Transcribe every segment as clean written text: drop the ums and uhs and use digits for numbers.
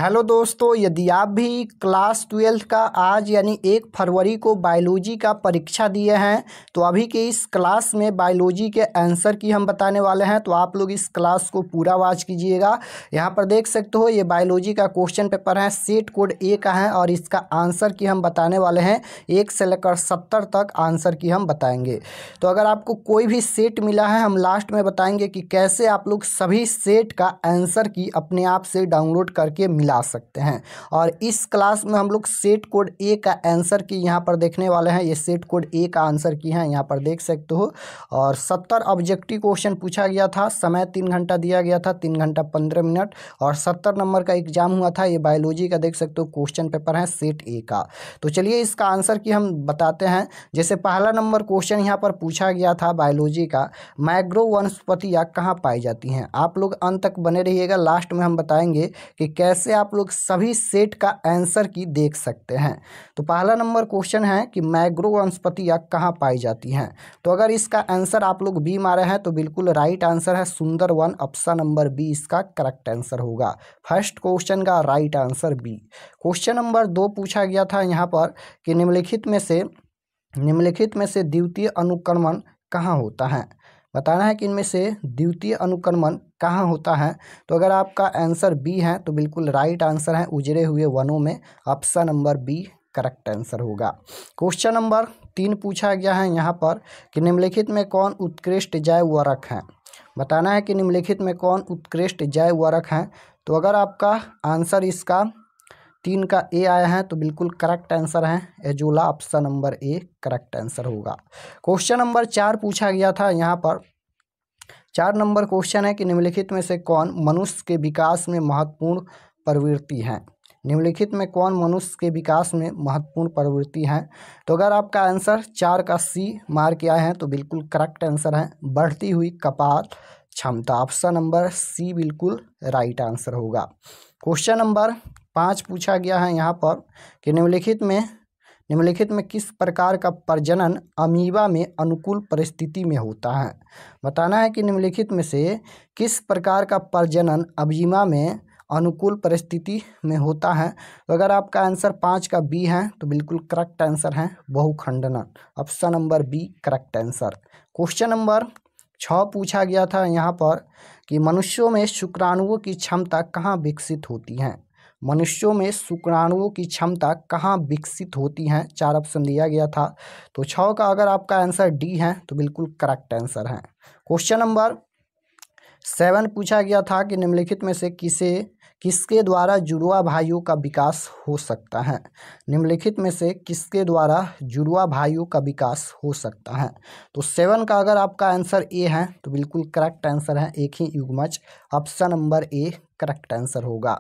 Hello दोस्तों, यदि आप भी क्लास 12 का आज यानी 1 फरवरी को बायोलॉजी का परीक्षा दिए हैं तो अभी के इस क्लास में बायोलॉजी के आंसर की हम बताने वाले हैं। तो आप लोग इस क्लास को पूरा वॉच कीजिएगा। यहाँ पर देख सकते हो ये बायोलॉजी का क्वेश्चन पेपर है, सेट कोड ए का है और इसका आंसर की हम बताने वाले हैं। 1 से लेकर 70 तक आंसर की हम बताएंगे। तो अगर आपको कोई भी सेट मिला है, हम लास्ट में बताएंगे कि कैसे आप लोग सभी सेट का आंसर की अपने आप से डाउनलोड करके मिला सकते हैं। और इस क्लास में हम लोग सेट कोड ए का आंसर की यहाँ पर देखने वाले हैं। ये सेट कोड ए का आंसर की है, यहाँ पर देख सकते हो। और 70 ऑब्जेक्टिव क्वेश्चन पूछा गया था, समय 3 घंटा दिया गया था, 3 घंटा 15 मिनट और 70 नंबर का एग्जाम हुआ था। ये बायोलॉजी का देख सकते हो क्वेश्चन पेपर है सेट ए का। तो चलिए इसका आंसर की हम बताते हैं। जैसे पहला नंबर क्वेश्चन यहाँ पर पूछा गया था बायोलॉजी का, मैग्रो वनस्पतियाँ कहाँ पाई जाती हैं। आप लोग अंत तक बने रहिएगा, लास्ट में हम बताएंगे कि कैसे आप लोग सभी सेट का आंसर की देख सकते हैं। तो पहला नंबर क्वेश्चन है कि मैग्रो वनस्पतियाँ कहाँ पाई जाती हैं। तो अगर इसका आंसर आप लोग बी मारे हैं तो बिल्कुल राइट आंसर है सुंदरवन। ऑप्शन नंबर बी इसका करेक्ट आंसर होगा। फर्स्ट क्वेश्चन का right answer B. Question number 2 पूछा गया था यहाँ पर कि निम्नलिखित में से द्वितीय अनुक्रमण कहाँ होता है। बताना है कि इनमें से द्वितीय अनुक्रमण कहाँ होता है। तो अगर आपका आंसर बी है तो बिल्कुल राइट आंसर है उजड़े हुए वनों में। Option number B correct answer होगा। क्वेश्चन नंबर 3 पूछा गया है यहाँ पर कि निम्नलिखित में कौन उत्कृष्ट जैव उर्वरक है। बताना है कि निम्नलिखित में कौन उत्कृष्ट जैव उर्वरक है। तो अगर आपका आंसर इसका 3 का ए आया है तो बिल्कुल करेक्ट आंसर है azolla. Option number A correct answer होगा। क्वेश्चन नंबर 4 पूछा गया था यहाँ पर। 4 नंबर क्वेश्चन है कि निम्नलिखित में से कौन मनुष्य के विकास में महत्वपूर्ण प्रवृत्ति है। निम्नलिखित में कौन मनुष्य के विकास में महत्वपूर्ण प्रवृत्ति है। तो अगर आपका आंसर 4 का सी मार के आए हैं तो बिल्कुल करेक्ट आंसर है बढ़ती हुई कपाल क्षमता। ऑप्शन नंबर सी बिल्कुल राइट आंसर होगा। क्वेश्चन नंबर 5 पूछा गया है यहाँ पर कि निम्नलिखित में किस प्रकार का प्रजनन अमीबा में अनुकूल परिस्थिति में होता है। बताना है कि निम्नलिखित में से किस प्रकार का प्रजनन अमीबा में अनुकूल परिस्थिति में होता है। तो अगर आपका आंसर 5 का बी है तो बिल्कुल करेक्ट आंसर है बहुखंडन। Option number B correct answer. Question number 6 पूछा गया था यहाँ पर कि मनुष्यों में शुक्राणुओं की क्षमता कहाँ विकसित होती है। मनुष्यों में शुक्राणुओं की क्षमता कहाँ विकसित होती हैं। 4 ऑप्शन दिया गया था। तो 6 का अगर आपका आंसर डी है तो बिल्कुल करेक्ट आंसर है। क्वेश्चन नंबर 7 पूछा गया था कि निम्नलिखित में से किसके द्वारा जुड़वा भाइयों का विकास हो सकता है। निम्नलिखित में से किसके द्वारा जुड़वा भाइयों का विकास हो सकता है। तो 7 का अगर आपका आंसर ए है तो बिल्कुल करेक्ट आंसर है एक ही युग्मज। Option number A correct answer होगा।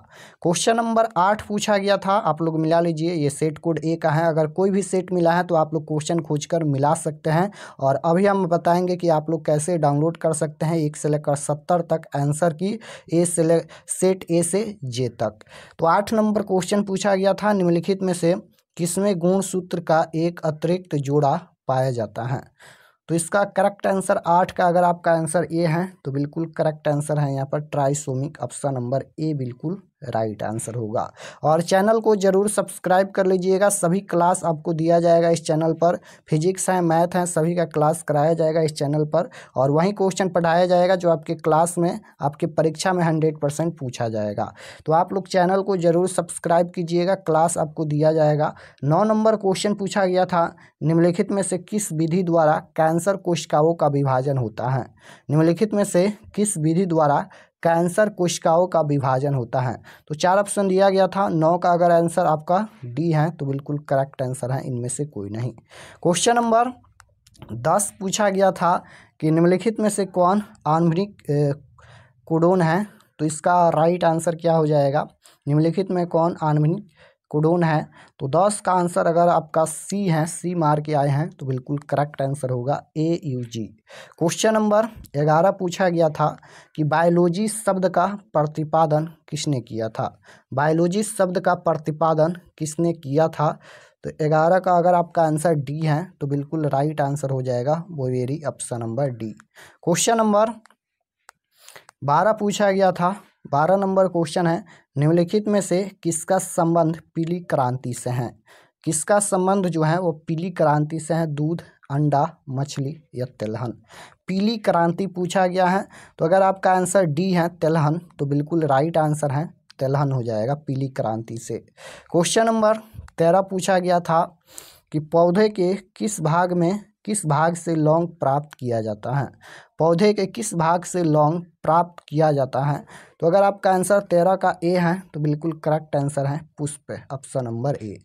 क्वेश्चन नंबर 8 पूछा गया था, आप लोग मिला लीजिए। ये सेट कोड ए का है। अगर कोई भी सेट मिला है तो आप लोग क्वेश्चन खोजकर मिला सकते हैं। और अभी हम बताएंगे कि आप लोग कैसे डाउनलोड कर सकते हैं 1 से लेकर 70 तक आंसर की सेट ए से जे तक। तो 8 नंबर क्वेश्चन पूछा गया था निम्नलिखित में से किसमें गुणसूत्र का एक अतिरिक्त जोड़ा पाया जाता है। तो इसका करेक्ट आंसर 8 का अगर आपका आंसर ए है तो बिल्कुल करेक्ट आंसर है यहाँ पर ट्राइसोमिक। ऑप्शन नंबर ए बिल्कुल राइट आंसर होगा। और चैनल को जरूर सब्सक्राइब कर लीजिएगा। सभी क्लास आपको दिया जाएगा इस चैनल पर। फिजिक्स है, मैथ है, सभी का क्लास कराया जाएगा इस चैनल पर। और वही क्वेश्चन पढ़ाया जाएगा जो आपके क्लास में आपके परीक्षा में 100% पूछा जाएगा। तो आप लोग चैनल को जरूर सब्सक्राइब कीजिएगा, क्लास आपको दिया जाएगा। 9 नंबर क्वेश्चन पूछा गया था निम्नलिखित में से किस विधि द्वारा कैंसर कोशिकाओं का विभाजन होता है। निम्नलिखित में से किस विधि द्वारा कैंसर कोशिकाओं का विभाजन होता है। तो 4 ऑप्शन दिया गया था। 9 का अगर आंसर आपका डी है तो बिल्कुल करेक्ट आंसर है, इनमें से कोई नहीं। क्वेश्चन नंबर 10 पूछा गया था कि निम्नलिखित में से कौन आणविक कोडोन है। तो इसका राइट आंसर क्या हो जाएगा। निम्नलिखित में कौन आणविक कोडोन है। तो 10 का आंसर अगर आपका सी है, सी मार के आए हैं तो बिल्कुल करेक्ट आंसर होगा AUG। क्वेश्चन नंबर 11 पूछा गया था कि बायोलॉजी शब्द का प्रतिपादन किसने किया था। बायोलॉजी शब्द का प्रतिपादन किसने किया था। तो 11 का अगर आपका आंसर डी है तो बिल्कुल राइट आंसर हो जाएगा Boveri. Option number D. Question number 12 पूछा गया था। 12 नंबर क्वेश्चन है निम्नलिखित में से किसका संबंध पीली क्रांति से है? किसका संबंध जो है वो पीली क्रांति से है? दूध, अंडा, मछली या तिलहन? पीली क्रांति पूछा गया है, तो अगर आपका आंसर डी है तिलहन, तो बिल्कुल राइट आंसर है, तिलहन हो जाएगा पीली क्रांति से। क्वेश्चन नंबर 13 पूछा गया था कि पौधे के किस भाग से लौंग प्राप्त किया जाता है? पौधे के किस भाग से लौंग प्राप्त किया जाता है? तो अगर आपका आंसर 13 का ए है, तो बिल्कुल करेक्ट आंसर है पुष्प, ऑप्शन नंबर ए।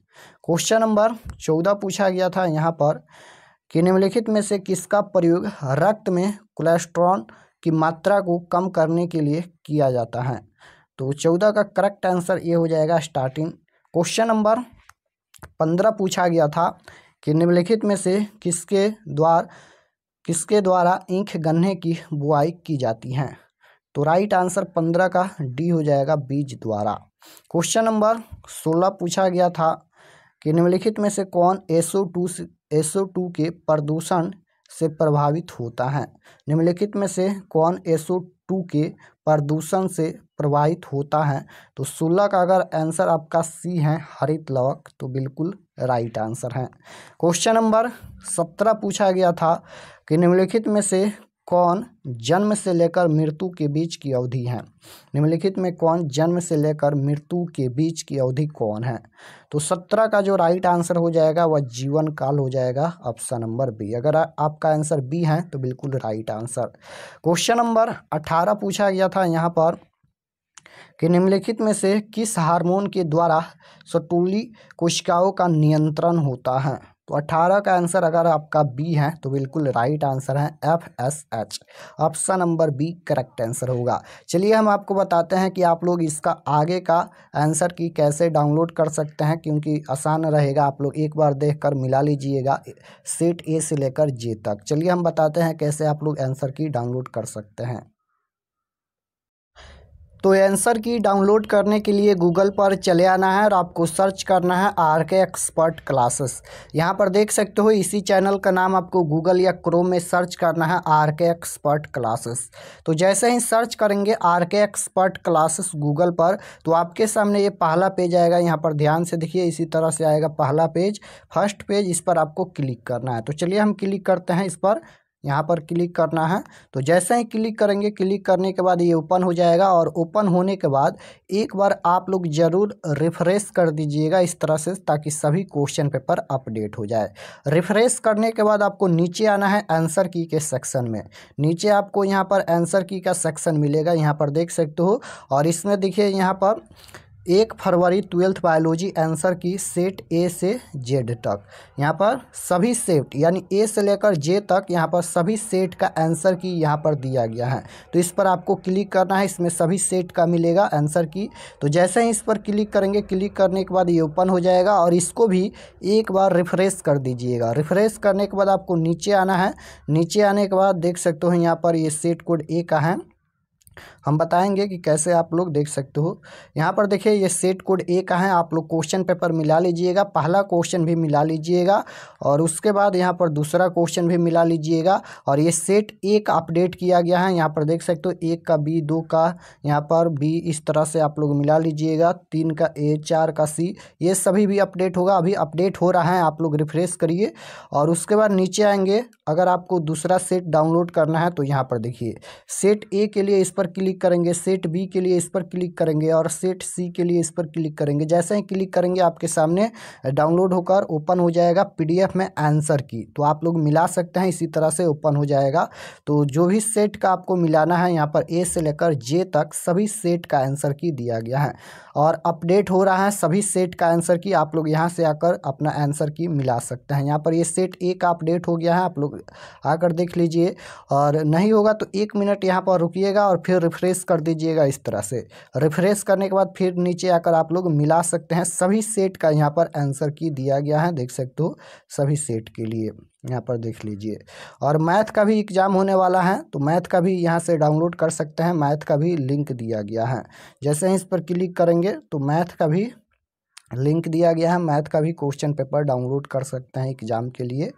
क्वेश्चन नंबर 14 पूछा गया था यहाँ पर कि निम्नलिखित में से किसका प्रयोग रक्त में कोलेस्ट्रॉल की मात्रा को कम करने के लिए किया जाता है? तो 14 का करेक्ट आंसर ये हो जाएगा स्टार्टिन। क्वेश्चन नंबर 15 पूछा गया था कि निम्नलिखित में से किसके द्वारा ईंख गन्ने की बुआई की जाती है? तो राइट आंसर 15 का डी हो जाएगा, बीज द्वारा। क्वेश्चन नंबर 16 पूछा गया था कि निम्नलिखित में से कौन SO2 के प्रदूषण से प्रभावित होता है? निम्नलिखित में से कौन SO2 के प्रदूषण से प्रभावित होता है? तो 16 का अगर आंसर आपका सी है हरित लवक, तो बिल्कुल राइट आंसर है। क्वेश्चन नंबर 17 पूछा गया था कि निम्नलिखित में से कौन जन्म से लेकर मृत्यु के बीच की अवधि है? निम्नलिखित में कौन जन्म से लेकर मृत्यु के बीच की अवधि कौन है? तो 17 का जो राइट आंसर हो जाएगा वह जीवन काल हो जाएगा, ऑप्शन नंबर बी। अगर आपका आंसर बी है तो बिल्कुल राइट आंसर। क्वेश्चन नंबर 18 पूछा गया था यहाँ पर कि निम्नलिखित में से किस हार्मोन के द्वारा सटुली कोशिकाओं का नियंत्रण होता है? तो 18 का आंसर अगर आपका बी है तो बिल्कुल राइट आंसर है FSH, option number B correct answer होगा। चलिए हम आपको बताते हैं कि आप लोग इसका आगे का आंसर की कैसे डाउनलोड कर सकते हैं, क्योंकि आसान रहेगा। आप लोग एक बार देखकर मिला लीजिएगा सेट ए से लेकर जे तक। चलिए हम बताते हैं कैसे आप लोग आंसर की डाउनलोड कर सकते हैं। तो आंसर की डाउनलोड करने के लिए गूगल पर चले आना है और आपको सर्च करना है RK एक्सपर्ट क्लासेस। यहाँ पर देख सकते हो इसी चैनल का नाम आपको गूगल या क्रोम में सर्च करना है RK एक्सपर्ट क्लासेस। तो जैसे ही सर्च करेंगे RK एक्सपर्ट क्लासेस गूगल पर, तो आपके सामने ये पहला पेज आएगा। यहाँ पर ध्यान से देखिए, इसी तरह से आएगा पहला पेज, फर्स्ट पेज। इस पर आपको क्लिक करना है। तो चलिए हम क्लिक करते हैं इस पर। यहाँ पर क्लिक करना है। तो जैसे ही क्लिक करेंगे, क्लिक करने के बाद ये ओपन हो जाएगा और ओपन होने के बाद एक बार आप लोग ज़रूर रिफ्रेश कर दीजिएगा इस तरह से, ताकि सभी क्वेश्चन पेपर अपडेट हो जाए। रिफ्रेश करने के बाद आपको नीचे आना है आंसर की के सेक्शन में। नीचे आपको यहाँ पर आंसर की का सेक्शन मिलेगा, यहाँ पर देख सकते हो। और इसमें देखिए यहाँ पर 1 फरवरी 12th बायोलॉजी आंसर की सेट ए से जेड तक, यहाँ पर सभी सेट यानी ए से लेकर जे तक यहाँ पर सभी सेट का आंसर की यहाँ पर दिया गया है। तो इस पर आपको क्लिक करना है, इसमें सभी सेट का मिलेगा आंसर की। तो जैसे ही इस पर क्लिक करेंगे, क्लिक करने के बाद ये ओपन हो जाएगा और इसको भी एक बार रिफ्रेश कर दीजिएगा। रिफ्रेश करने के बाद आपको नीचे आना है। नीचे आने के बाद देख सकते हो यहाँ पर ये सेट कोड ए का है, हम बताएंगे कि कैसे आप लोग देख सकते हो। यहाँ पर देखिए ये सेट कोड ए का है, आप लोग क्वेश्चन पेपर मिला लीजिएगा, पहला क्वेश्चन भी मिला लीजिएगा और उसके बाद यहाँ पर दूसरा क्वेश्चन भी मिला लीजिएगा। और ये सेट ए का अपडेट किया गया है, यहाँ पर देख सकते हो 1 का बी, 2 का यहाँ पर बी, इस तरह से आप लोग मिला लीजिएगा। 3 का ए, 4 का सी, ये सभी भी अपडेट होगा। अभी अपडेट हो रहा है, आप लोग रिफ्रेश करिए और उसके बाद नीचे आएंगे। अगर आपको दूसरा सेट डाउनलोड करना है तो यहाँ पर देखिए सेट ए के लिए इस पर क्लिक करेंगे, सेट बी के लिए इस पर क्लिक करेंगे और सेट सी के लिए इस पर क्लिक करेंगे। जैसे ही क्लिक करेंगे आपके सामने डाउनलोड होकर ओपन हो जाएगा PDF में आंसर की। तो आप लोग मिला सकते हैं, इसी तरह से ओपन हो जाएगा। तो जो भी सेट का आपको मिलाना है, यहाँ पर ए से लेकर जे तक सभी सेट का आंसर की दिया गया है और अपडेट हो रहा है सभी सेट का आंसर की। आप लोग यहाँ से आकर अपना आंसर की मिला सकते हैं। यहाँ पर ये सेट ए का अपडेट हो गया है, आप लोग आकर देख लीजिए। और नहीं होगा तो 1 मिनट यहाँ पर रुकिएगा और फिर रिफ्रेश कर दीजिएगा इस तरह से। रिफ्रेश करने के बाद फिर नीचे आकर आप लोग मिला सकते हैं। सभी सेट का यहाँ पर आंसर की दिया गया है, देख सकते हो सभी सेट के लिए, यहाँ पर देख लीजिए। और मैथ का भी एग्ज़ाम होने वाला है, तो मैथ का भी यहाँ से डाउनलोड कर सकते हैं। मैथ का भी लिंक दिया गया है। जैसे ही इस पर क्लिक करेंगे तो मैथ का भी लिंक दिया गया है, मैथ का भी क्वेश्चन पेपर डाउनलोड कर सकते हैं एग्ज़ाम के लिए।